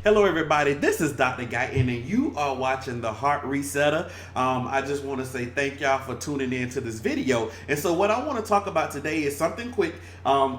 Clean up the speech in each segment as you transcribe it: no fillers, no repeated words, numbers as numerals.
Hello, everybody. This is Dr. Guyton, and you are watching the Heart Resetter. I just want to say thank y'all for tuning in to this video. And so, what I want to talk about today is something quick.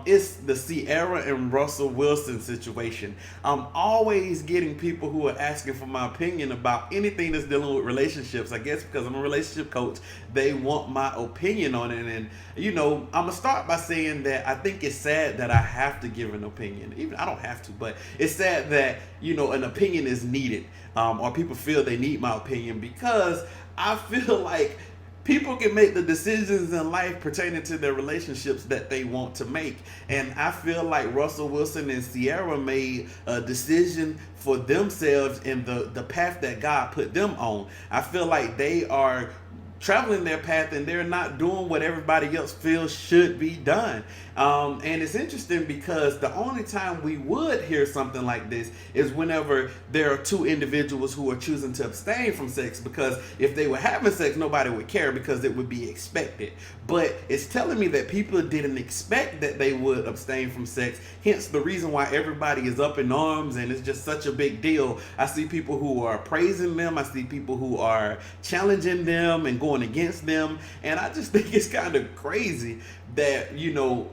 It's the Ciara and Russell Wilson situation. I'm always getting people who are asking for my opinion about anything that's dealing with relationships. I guess because I'm a relationship coach, they want my opinion on it. And I'm gonna start by saying that I think it's sad that I have to give an opinion. Even I don't have to, but it's sad that an opinion is needed, or people feel they need my opinion, because I feel like people can make the decisions in life pertaining to their relationships that they want to make. And I feel like Russell Wilson and Ciara made a decision for themselves in the path that God put them on. I feel like they are traveling their path and they're not doing what everybody else feels should be done. And it's interesting because the only time we would hear something like this is whenever there are two individuals who are choosing to abstain from sex, because if they were having sex, nobody would care because it would be expected. But it's telling me that people didn't expect that they would abstain from sex, hence the reason why everybody is up in arms and it's just such a big deal. I see people who are praising them, I see people who are challenging them and going against them, and I just think it's kind of crazy that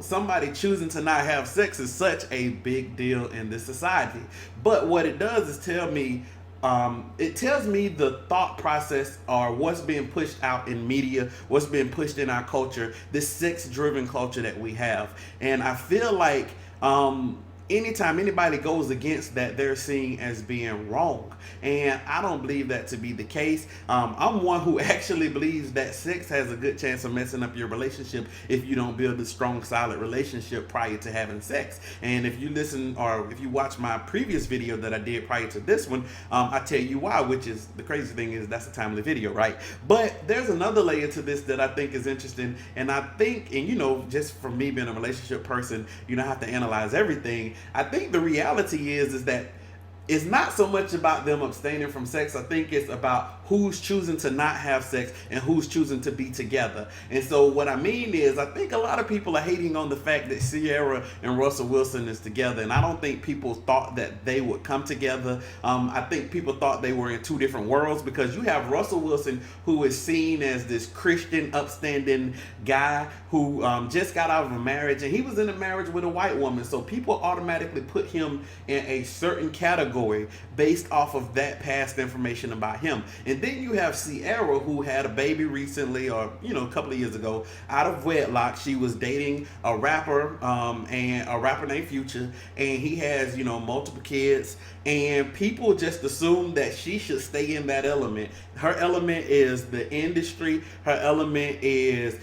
somebody choosing to not have sex is such a big deal in this society. But what it does is tell me, it tells me the thought process or what's being pushed out in media, what's being pushed in our culture, this sex-driven culture that we have. And I feel like anytime anybody goes against that, they're seen as being wrong. And I don't believe that to be the case. I'm one who actually believes that sex has a good chance of messing up your relationship if you don't build a strong, solid relationship prior to having sex. And if you listen or if you watch my previous video that I did prior to this one, I tell you why, which is the crazy thing is that's a timely video, right? But there's another layer to this that I think is interesting. And I think, and just from me being a relationship person, I have to analyze everything. I think the reality is that it's not so much about them abstaining from sex. I think it's about who's choosing to not have sex and who's choosing to be together. And so what I mean is, I think a lot of people are hating on the fact that Ciara and Russell Wilson is together. And I don't think people thought that they would come together. I think people thought they were in two different worlds, because you have Russell Wilson, who is seen as this Christian, upstanding guy who just got out of a marriage, and he was in a marriage with a white woman. So people automatically put him in a certain category based off of that past information about him. And then you have Ciara, who had a baby recently, or a couple of years ago, out of wedlock. She was dating a rapper, and a rapper named Future, and he has multiple kids. And people just assume that she should stay in that element. Her element is the industry. Her element is,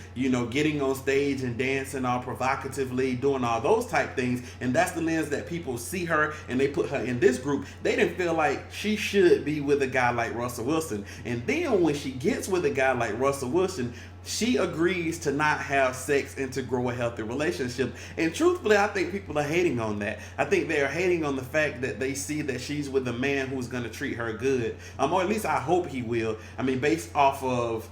getting on stage and dancing all provocatively, doing all those type things. And that's the lens that people see her, and they put her in this group. They didn't feel like she should be with a guy like Russell Wilson. And then when she gets with a guy like Russell Wilson, she agrees to not have sex and to grow a healthy relationship. And truthfully, I think people are hating on that. I think they are hating on the fact that they see that she's with a man who's going to treat her good. Or at least I hope he will. I mean, based off of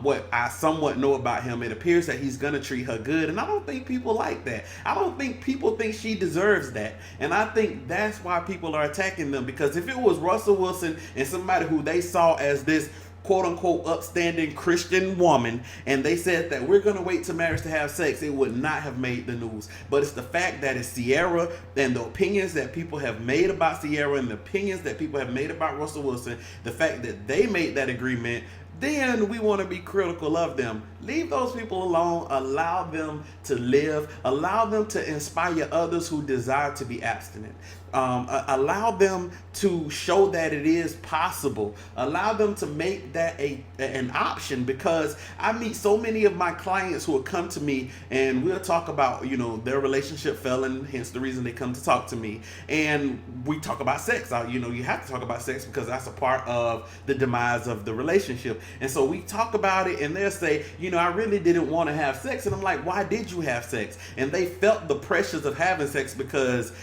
what I somewhat know about him, it appears that he's going to treat her good. And I don't think people like that. I don't think people think she deserves that. And I think that's why people are attacking them. Because if it was Russell Wilson and somebody who they saw as this quote-unquote upstanding Christian woman, and they said that we're going to wait to marriage to have sex, it would not have made the news. But it's the fact that it's Ciara and the opinions that people have made about Ciara and the opinions that people have made about Russell Wilson, the fact that they made that agreement, then we want to be critical of them. Leave those people alone. Allow them to live. Allow them to inspire others who desire to be abstinent. Allow them to show that it is possible. Allow them to make that an option, because I meet so many of my clients who will come to me and we'll talk about, their relationship failing, hence the reason they come to talk to me. And we talk about sex. You have to talk about sex because that's a part of the demise of the relationship. And so we talk about it, and they'll say, I really didn't want to have sex. And I'm like, why did you have sex? And they felt the pressures of having sex because,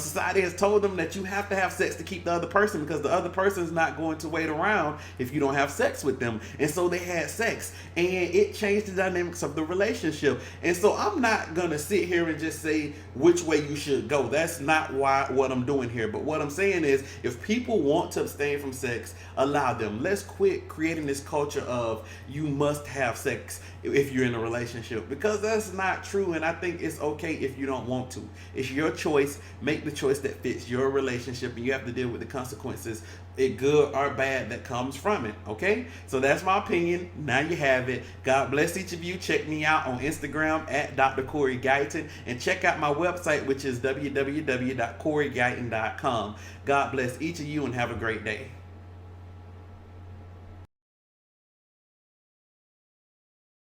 society has told them that you have to have sex to keep the other person, because the other person is not going to wait around if you don't have sex with them. And so they had sex, and it changed the dynamics of the relationship. And so I'm not gonna sit here and just say which way you should go. That's not what I'm doing here. But what I'm saying is, if people want to abstain from sex, allow them. Let's quit creating this culture of you must have sex if you're in a relationship, because that's not true. And I think it's okay if you don't want to. It's your choice. Make the choice that fits your relationship, and you have to deal with the consequences, good or bad, that comes from it. Okay, so that's my opinion. Now you have it. God bless each of you. Check me out on Instagram at Dr. Corey Guyton, and check out my website, which is www.corey.guyton.com. God bless each of you, and have a great day.